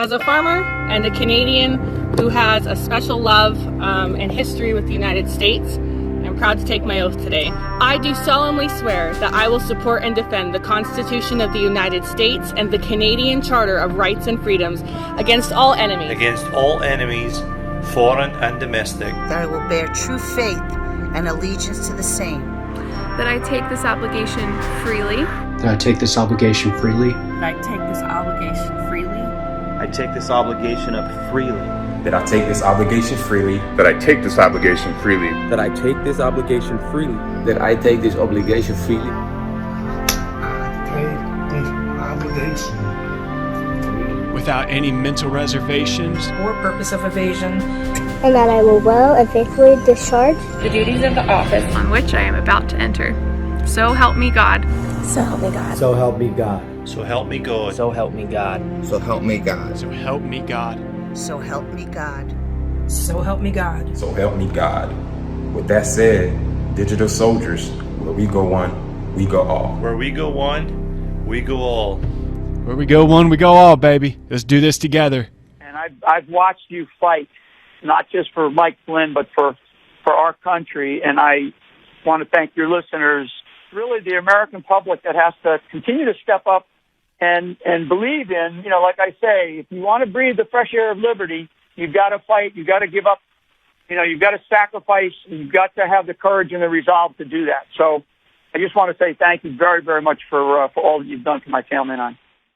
As a farmer and a Canadian who has a special love and history with the United States, I'm proud to take my oath today. I do solemnly swear that I will support and defend the Constitution of the United States and the Canadian Charter of Rights and Freedoms against all enemies. Against all enemies, foreign and domestic. That I will bear true faith and allegiance to the same. That I take this obligation freely. That I take this obligation freely. That I take this obligation freely. I take this obligation up freely. That I take this obligation freely. That I take this obligation freely. That I take this obligation freely. That I take this obligation freely. I take this obligation freely. Without any mental reservations or purpose of evasion. And that I will well and faithfully discharge the duties of the office on which I am about to enter. So help me God. So help me God. So help me God. So help me God. So help me God. So help me God. So help me God. So help me God. So help me God. So help me God. With that said, digital soldiers, where we go one, we go all. Where we go one, we go all. Where we go one, we go all, baby. Let's do this together. And I've watched you fight, not just for Mike Flynn, but for our country. And I want to thank your listeners, really the American public that has to continue to step up and believe in, like I say, if you want to breathe the fresh air of liberty, you've got to fight, you've got to give up, you've got to sacrifice, you've got to have the courage and the resolve to do that. So I just want to say thank you very, very much for all that you've done for my family and I.